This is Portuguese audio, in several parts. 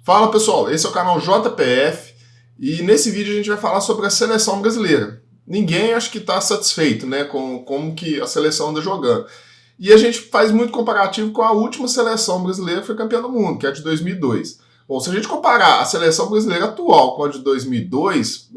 Fala pessoal, esse é o canal JPF e nesse vídeo a gente vai falar sobre a seleção brasileira. Ninguém acho que está satisfeito, né, com como que a seleção anda jogando. E a gente faz muito comparativo com a última seleção brasileira que foi campeã do mundo, que é a de 2002. Bom, se a gente comparar a seleção brasileira atual com a de 2002,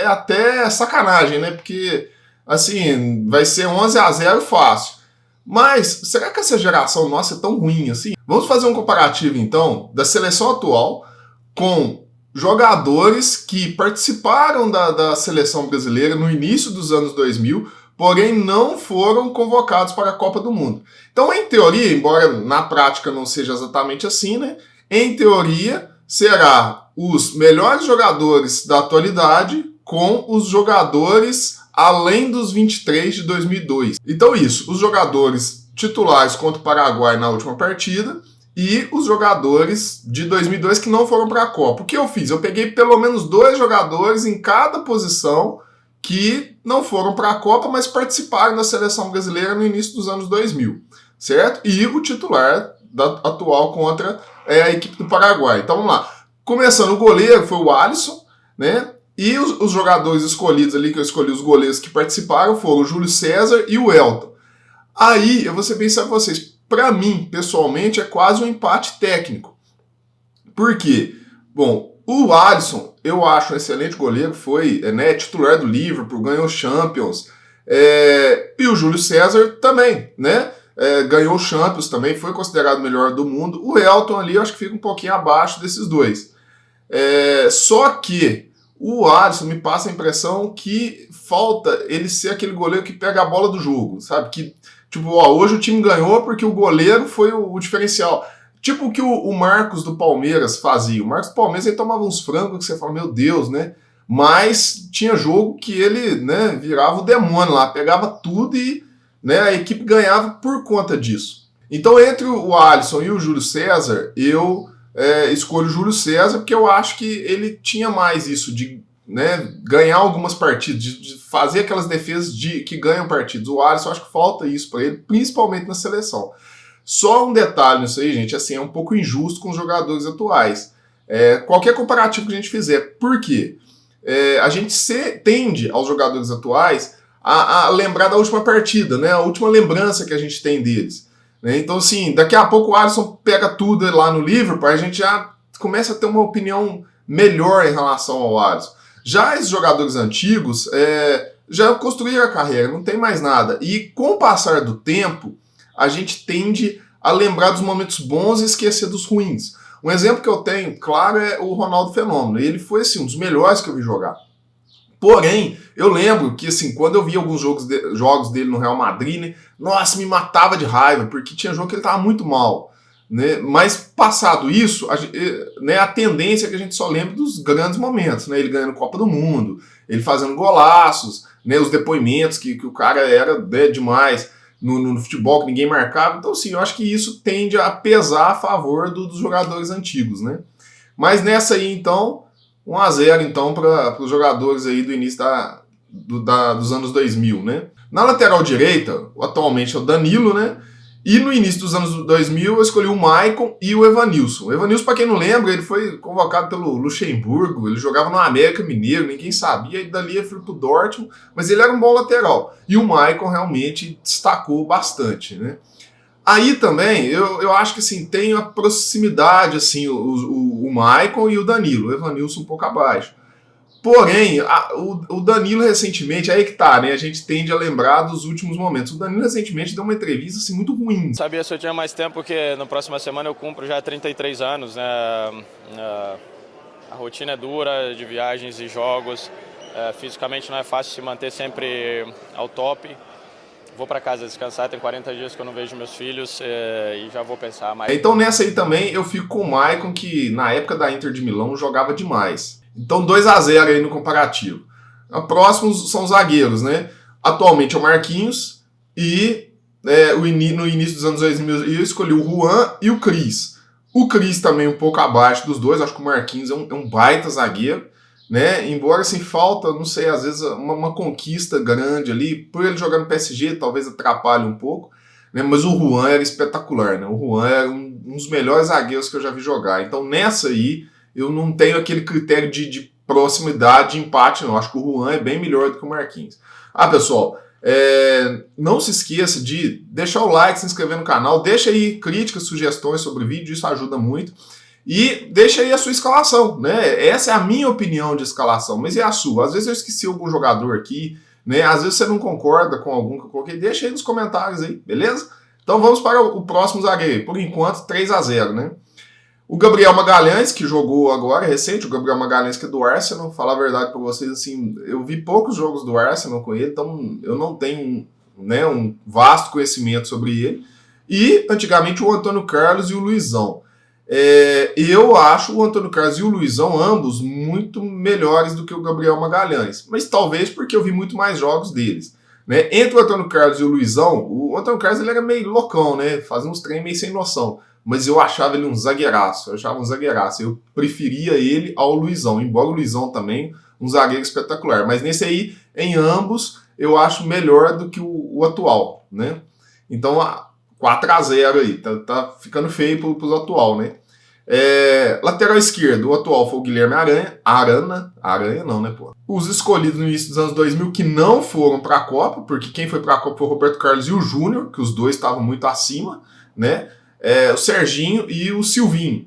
é até sacanagem, né, porque assim, vai ser 11-0 fácil. Mas será que essa geração nossa é tão ruim assim? Vamos fazer um comparativo então da seleção atual com jogadores que participaram da seleção brasileira no início dos anos 2000, porém não foram convocados para a Copa do Mundo. Então, em teoria, embora na prática não seja exatamente assim, né? Em teoria, será os melhores jogadores da atualidade com os jogadores além dos 23 de 2002. Então isso, os jogadores titulares contra o Paraguai na última partida e os jogadores de 2002 que não foram para a Copa. O que eu fiz? Eu peguei pelo menos 2 jogadores em cada posição que não foram para a Copa, mas participaram da seleção brasileira no início dos anos 2000, certo? E o titular atual contra a equipe do Paraguai. Então vamos lá. Começando, o goleiro foi o Alisson, né? E os jogadores escolhidos ali, que eu escolhi os goleiros que participaram, foram o Júlio César e o Elton. Aí, eu vou ser bem sincero com vocês, para mim, pessoalmente, é quase um empate técnico. Por quê? Bom, o Alisson, eu acho um excelente goleiro, foi titular do Liverpool, ganhou Champions. E o Júlio César também, né? Ganhou Champions também, foi considerado o melhor do mundo. O Elton ali, eu acho que fica um pouquinho abaixo desses dois. Só que o Alisson me passa a impressão que falta ele ser aquele goleiro que pega a bola do jogo, sabe? Que, tipo, hoje o time ganhou porque o goleiro foi o diferencial. Tipo o que o Marcos do Palmeiras fazia. O Marcos do Palmeiras, ele tomava uns frangos que você fala, meu Deus, né? Mas tinha jogo que ele, né, virava o demônio lá, pegava tudo e, né, a equipe ganhava por conta disso. Então, entre o Alisson e o Júlio César, eu escolho o Júlio César porque eu acho que ele tinha mais isso de, né, ganhar algumas partidas, de fazer aquelas defesas que ganham partidas. O Alisson, eu acho que falta isso para ele, principalmente na seleção. Só um detalhe nisso aí, gente, assim, é um pouco injusto com os jogadores atuais. Qualquer comparativo que a gente fizer. Por quê? A gente tende aos jogadores atuais a lembrar da última partida, né, a última lembrança que a gente tem deles. Então, assim, daqui a pouco o Alisson pega tudo lá no Liverpool, a gente já começa a ter uma opinião melhor em relação ao Alisson. Já esses jogadores antigos já construíram a carreira, não tem mais nada. E com o passar do tempo, a gente tende a lembrar dos momentos bons e esquecer dos ruins. Um exemplo que eu tenho, claro, é o Ronaldo Fenômeno. Ele foi, assim, um dos melhores que eu vi jogar. Porém, eu lembro que, assim, quando eu vi alguns jogos dele no Real Madrid, né, nossa, me matava de raiva, porque tinha jogo que ele tava muito mal. Né? Mas, passado isso, a tendência é que a gente só lembre dos grandes momentos. Né? Ele ganhando Copa do Mundo, ele fazendo golaços, né? Os depoimentos que o cara era demais no futebol, que ninguém marcava. Então, assim, eu acho que isso tende a pesar a favor dos jogadores antigos. Né? Mas nessa aí, então, 1-0 então para os jogadores aí do início dos anos 2000, né? Na lateral direita, atualmente é o Danilo, né? E no início dos anos 2000 eu escolhi o Maicon e o Evanilson. O Evanilson, para quem não lembra, ele foi convocado pelo Luxemburgo, ele jogava no América Mineiro, ninguém sabia, e dali ele foi pro Dortmund, mas ele era um bom lateral. E o Maicon realmente destacou bastante, né? Aí também, eu acho que assim, tem a proximidade, assim, o Maicon e o Danilo, o Evanilson um pouco abaixo. Porém, o Danilo recentemente, aí que tá, né? A gente tende a lembrar dos últimos momentos. O Danilo recentemente deu uma entrevista assim, muito ruim. Sabia se eu tinha mais tempo, porque na próxima semana eu cumpro já 33 anos, né? A rotina é dura, de viagens e jogos. Fisicamente não é fácil se manter sempre ao top. Vou para casa descansar, tem 40 dias que eu não vejo meus filhos e já vou pensar mais. Então nessa aí também eu fico com o Maicon, que na época da Inter de Milão jogava demais. Então 2-0 aí no comparativo. Próximos são os zagueiros, né? Atualmente é o Marquinhos e no início dos anos 2000 eu escolhi o Juan e o Cris. O Cris também um pouco abaixo dos dois, acho que o Marquinhos é um baita zagueiro. Né? Embora assim falta, não sei, às vezes uma conquista grande ali, por ele jogar no PSG talvez atrapalhe um pouco, né? Mas o Juan era espetacular, né? O Juan era um dos melhores zagueiros que eu já vi jogar. Então nessa aí eu não tenho aquele critério de proximidade, de empate, não. Acho que o Juan é bem melhor do que o Marquinhos. Pessoal, não se esqueça de deixar o like, se inscrever no canal, deixa aí críticas, sugestões sobre o vídeo, isso ajuda muito. E deixa aí a sua escalação, né? Essa é a minha opinião de escalação, mas e a sua? Às vezes eu esqueci algum jogador aqui, né? Às vezes você não concorda com algum que eu coloquei, deixa aí nos comentários aí, beleza? Então vamos para o próximo zagueiro. Por enquanto, 3-0, né? O Gabriel Magalhães, que jogou agora, recente, o Gabriel Magalhães que é do Arsenal, falar a verdade para vocês, assim, eu vi poucos jogos do Arsenal com ele, então eu não tenho, né, um vasto conhecimento sobre ele. E, antigamente, o Antônio Carlos e o Luizão. Eu acho o Antônio Carlos e o Luizão, ambos, muito melhores do que o Gabriel Magalhães, mas talvez porque eu vi muito mais jogos deles. Né? Entre o Antônio Carlos e o Luizão, o Antônio Carlos ele era meio loucão, né? Fazia uns treinos meio sem noção. Mas eu achava ele um zagueiraço. Eu preferia ele ao Luizão. Embora o Luizão também, um zagueiro espetacular. Mas nesse aí, em ambos, eu acho melhor do que o atual, né? Então, 4-0 aí. Tá ficando feio pros atual, né? Lateral esquerdo, o atual foi o Guilherme Aranha não, né, pô? Os escolhidos no início dos anos 2000 que não foram pra Copa, porque quem foi pra Copa foi o Roberto Carlos e o Júnior, que os dois estavam muito acima, né? O Serginho e o Silvinho.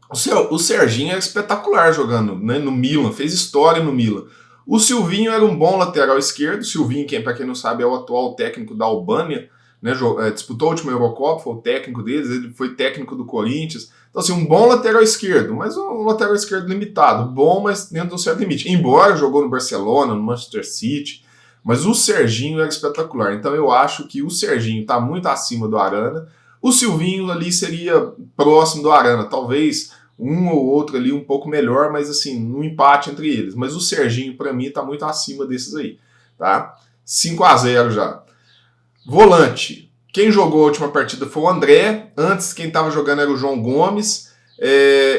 O Serginho era espetacular jogando, né, no Milan, fez história no Milan. O Silvinho era um bom lateral esquerdo. O Silvinho, para quem não sabe, é o atual técnico da Albânia, né, disputou a última Eurocopa, foi o técnico deles, ele foi técnico do Corinthians. Então, assim, um bom lateral esquerdo, mas um lateral esquerdo limitado. Bom, mas dentro de um certo limite. Embora jogou no Barcelona, no Manchester City, mas o Serginho era espetacular. Então, eu acho que o Serginho está muito acima do Arana. O Silvinho ali seria próximo do Arana, talvez um ou outro ali um pouco melhor, mas assim, no empate entre eles. Mas o Serginho, para mim, está muito acima desses aí, tá? 5-0 já. Volante. Quem jogou a última partida foi o André. Antes, quem estava jogando era o João Gomes.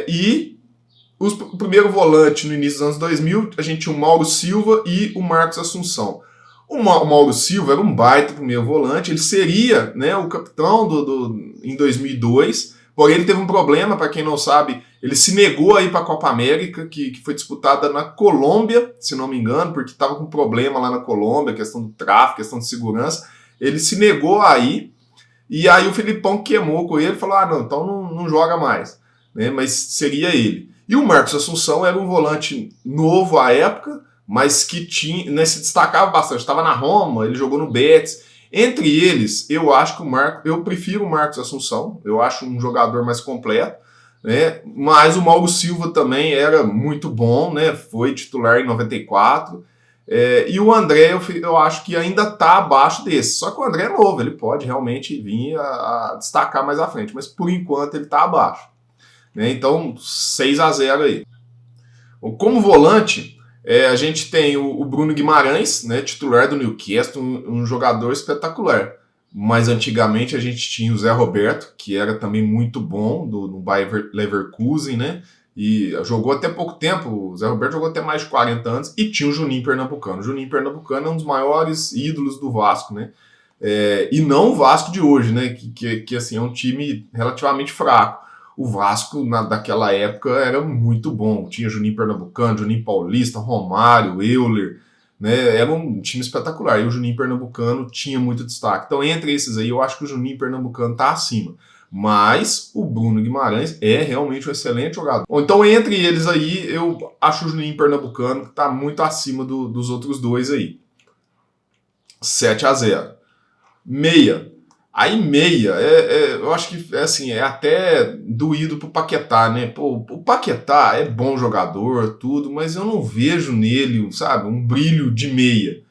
E o primeiro volante no início dos anos 2000, a gente tinha o Mauro Silva e o Marcos Assunção. O Mauro Silva era um baita primeiro volante, ele seria, né, o capitão em 2002, porém ele teve um problema, para quem não sabe, ele se negou a ir para a Copa América, que foi disputada na Colômbia, se não me engano, porque estava com problema lá na Colômbia, questão do tráfico, questão de segurança, ele se negou a ir, e aí o Filipão queimou com ele e falou, não, então não joga mais, né, mas seria ele. E o Marcos Assunção era um volante novo à época, mas que tinha, né, se destacava bastante. Estava na Roma, ele jogou no Betis. Entre eles, eu acho que eu prefiro o Marcos Assunção, eu acho um jogador mais completo, né? Mas o Mauro Silva também era muito bom, né? Foi titular em 94. E o André, eu acho que ainda está abaixo desse. Só que o André é novo, ele pode realmente vir a destacar mais à frente, mas por enquanto ele está abaixo. Né? Então, 6-0 aí. Como volante, a gente tem o Bruno Guimarães, né, titular do Newcastle, um jogador espetacular. Mas antigamente a gente tinha o Zé Roberto, que era também muito bom, no Bayer Leverkusen, né? E jogou até pouco tempo, o Zé Roberto jogou até mais de 40 anos, e tinha o Juninho Pernambucano. O Juninho Pernambucano é um dos maiores ídolos do Vasco, né? E não o Vasco de hoje, né? Que assim, é um time relativamente fraco. O Vasco, daquela época, era muito bom. Tinha Juninho Pernambucano, Juninho Paulista, Romário, Euler, né? Era um time espetacular. E o Juninho Pernambucano tinha muito destaque. Então, entre esses aí, eu acho que o Juninho Pernambucano está acima. Mas o Bruno Guimarães é realmente um excelente jogador. Então, entre eles aí, eu acho o Juninho Pernambucano que está muito acima dos outros dois aí. 7-0. Meia. Aí meia, eu acho que assim, é até doído pro Paquetá, né? Pô, o Paquetá é bom jogador, tudo, mas eu não vejo nele, sabe, um brilho de meia,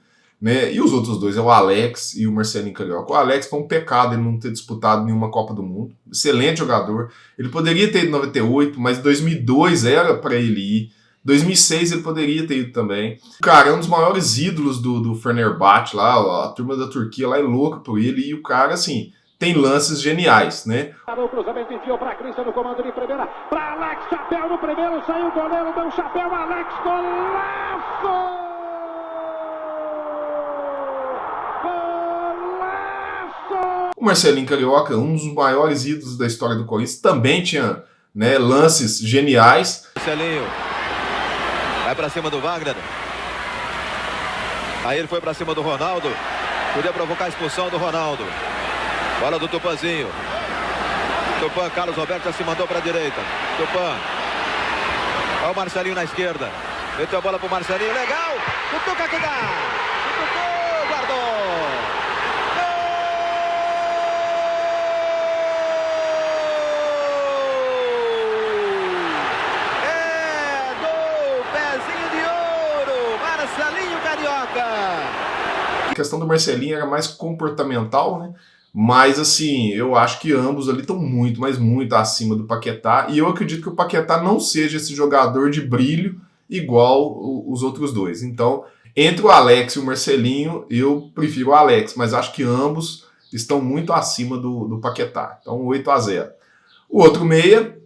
né? E os outros dois é o Alex e o Marcelinho Carioca. O Alex foi um pecado ele não ter disputado nenhuma Copa do Mundo. Excelente jogador. Ele poderia ter ido em 98, mas 2002 era para ele ir. 2006 ele poderia ter ido também. Cara, é um dos maiores ídolos do Fenerbahçe lá, a turma da Turquia lá é louca por ele, e o cara, assim, tem lances geniais, né? O cruzamento enfiou para Cristian no comando de primeira, para Alex, chapéu no primeiro, saiu o goleiro, deu um chapéu, Alex, golaço! O Marcelinho Carioca, um dos maiores ídolos da história do Corinthians, também tinha né, lances geniais. Marcelinho vai pra cima do Wagner. Aí ele foi pra cima do Ronaldo. Podia provocar a expulsão do Ronaldo. Bola do Tupanzinho. Tupan, Carlos Roberto já se mandou pra direita. Tupan. Olha o Marcelinho na esquerda. Meteu a bola pro Marcelinho. Legal. O Tuca que dá. O guardou. Marcelinho Carioca. A questão do Marcelinho era mais comportamental, né? Mas, assim, eu acho que ambos ali estão muito, mas muito acima do Paquetá. E eu acredito que o Paquetá não seja esse jogador de brilho igual os outros dois. Então, entre o Alex e o Marcelinho, eu prefiro o Alex. Mas acho que ambos estão muito acima do Paquetá. Então, 8-0. O outro meia,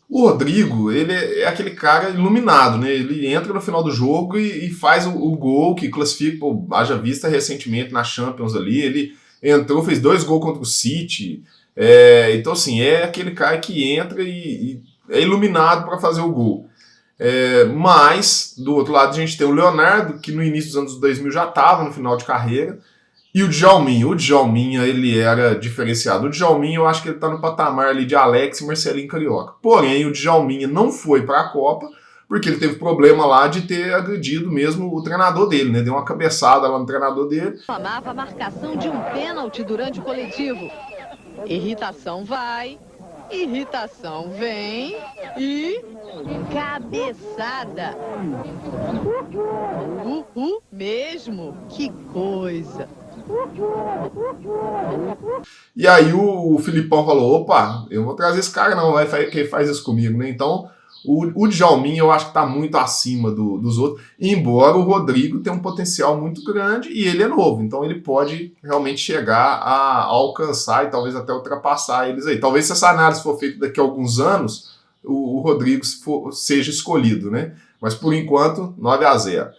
o Rodrigo, ele é aquele cara iluminado, né? Ele entra no final do jogo e faz o gol que classifica, pô, haja vista recentemente na Champions ali. Ele entrou, fez 2 gols contra o City. Então, assim, é aquele cara que entra e é iluminado para fazer o gol. Mas, do outro lado, a gente tem o Leonardo, que no início dos anos 2000 já estava no final de carreira. E o Djalminha. O Djalminha, ele era diferenciado. O Djalminha, eu acho que ele está no patamar ali de Alex e Marcelinho Carioca. Porém, o Djalminha não foi para a Copa, porque ele teve problema lá de ter agredido mesmo o treinador dele, né? Deu uma cabeçada lá no treinador dele. Amava a marcação de um pênalti durante o coletivo. Irritação vai, irritação vem e... cabeçada. Mesmo? Que coisa. E aí o Filipão falou, opa, eu vou trazer esse cara não, quem faz isso comigo, né? Então o Djalminha eu acho que está muito acima dos outros, embora o Rodrigo tenha um potencial muito grande e ele é novo, então ele pode realmente chegar a alcançar e talvez até ultrapassar eles aí. Talvez se essa análise for feita daqui a alguns anos, o Rodrigo seja escolhido, né? Mas por enquanto, 9-0.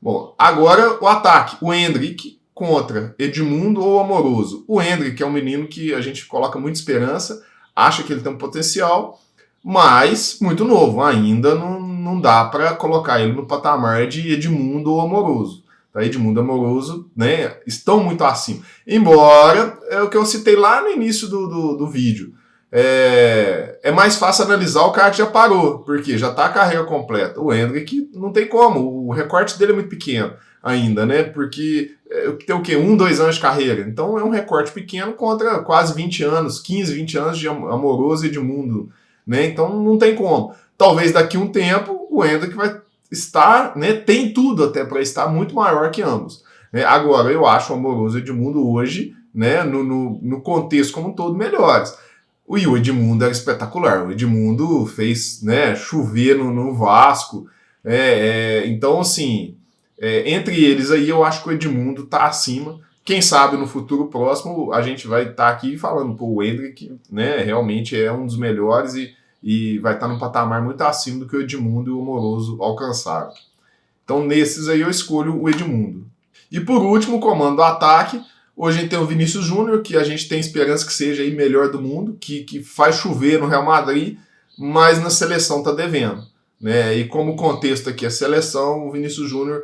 Bom, agora o ataque, o Endrick contra Edmundo ou Amoroso. O Endrick é um menino que a gente coloca muita esperança, acha que ele tem um potencial, mas muito novo, ainda não dá para colocar ele no patamar de Edmundo ou Amoroso. Tá? Edmundo e Amoroso, né, estão muito acima. Embora, é o que eu citei lá no início do vídeo, é mais fácil analisar o cara que já parou, porque já está a carreira completa. O Endrick não tem como, o recorte dele é muito pequeno ainda, né? Porque tem o quê? 1-2 anos de carreira. Então é um recorte pequeno contra quase 20 anos, 15, 20 anos de Amoroso e Edmundo, né? Então não tem como. Talvez daqui a um tempo o Endrick vai estar, né? Tem tudo até para estar muito maior que ambos. Né? Agora, eu acho o Amoroso e o Edmundo hoje, né? No contexto como um todo, melhores. O Edmundo era espetacular. O Edmundo fez, né, chover no Vasco. Então, assim, entre eles aí, eu acho que o Edmundo está acima. Quem sabe no futuro próximo a gente vai estar aqui falando, pô, o Endrick, né, realmente é um dos melhores e vai estar num patamar muito acima do que o Edmundo e o Amoroso alcançaram. Então, nesses aí eu escolho o Edmundo. E por último, o comando do ataque. Hoje a gente tem o Vinícius Júnior, que a gente tem esperança que seja aí melhor do mundo, que faz chover no Real Madrid, mas na seleção está devendo. Né? E como o contexto aqui é seleção, o Vinícius Júnior,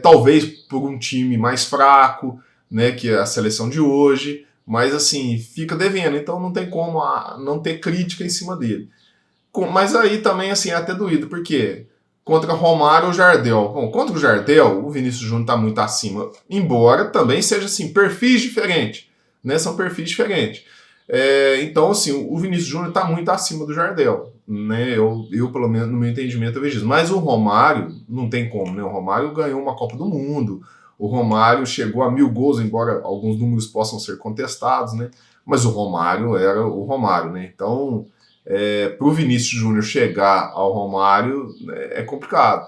talvez por um time mais fraco, né, que é a seleção de hoje, mas assim, fica devendo, então não tem como não ter crítica em cima dele. Mas aí também assim, é até doído, porque contra Romário ou Jardel. Bom, contra o Jardel, o Vinícius Júnior está muito acima, embora também seja assim, perfis diferentes, né? São perfis diferentes. Então, assim, o Vinícius Júnior está muito acima do Jardel, né? Eu, pelo menos, no meu entendimento, eu vejo isso. Mas o Romário, não tem como, né? O Romário ganhou uma Copa do Mundo, o Romário chegou a 1000 gols, embora alguns números possam ser contestados, né? Mas o Romário era o Romário, né? Então, para o Vinícius Júnior chegar ao Romário é complicado.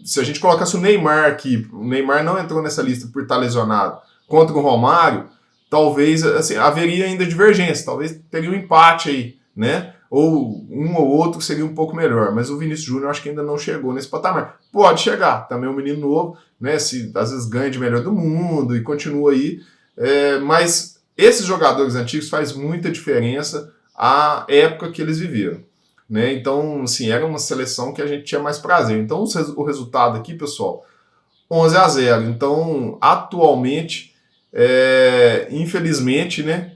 Se a gente colocasse o Neymar aqui, o Neymar não entrou nessa lista por estar lesionado, contra o Romário, talvez assim, haveria ainda divergência, talvez teria um empate aí, né? Ou um ou outro seria um pouco melhor, mas o Vinícius Júnior acho que ainda não chegou nesse patamar. Pode chegar, também é um menino novo, né? Se às vezes ganha de melhor do mundo e continua aí, mas esses jogadores antigos faz muita diferença a época que eles viveram. né? Então, assim, era uma seleção que a gente tinha mais prazer. Então, o resultado aqui, pessoal, 11-0. Então, atualmente, infelizmente, né,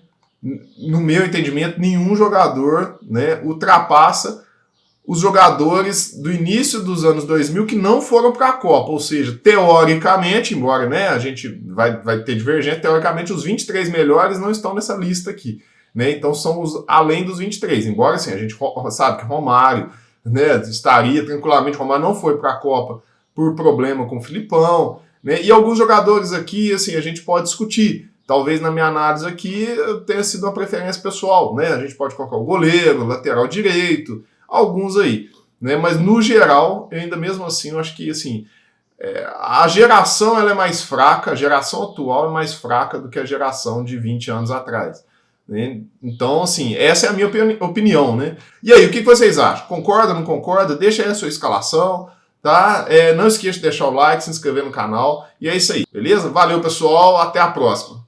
no meu entendimento, nenhum jogador, né, ultrapassa os jogadores do início dos anos 2000 que não foram para a Copa. Ou seja, teoricamente, embora, né, a gente vai ter divergência, teoricamente os 23 melhores não estão nessa lista aqui. Né? Então são além dos 23. Embora assim, a gente sabe que Romário, né, estaria tranquilamente. Romário não foi para a Copa por problema com o Filipão. Né? E alguns jogadores aqui, assim, a gente pode discutir. Talvez na minha análise aqui tenha sido uma preferência pessoal. Né? A gente pode colocar o goleiro, o lateral direito, alguns aí. Né? Mas no geral, ainda mesmo assim, eu acho que assim, a geração ela é mais fraca, a geração atual é mais fraca do que a geração de 20 anos atrás. Né? Então, assim, essa é a minha opinião. Né? E aí, o que vocês acham? Concorda, não concorda? Deixa aí a sua escalação. Tá? Não esqueça de deixar o like, se inscrever no canal. E é isso aí, beleza? Valeu, pessoal. Até a próxima.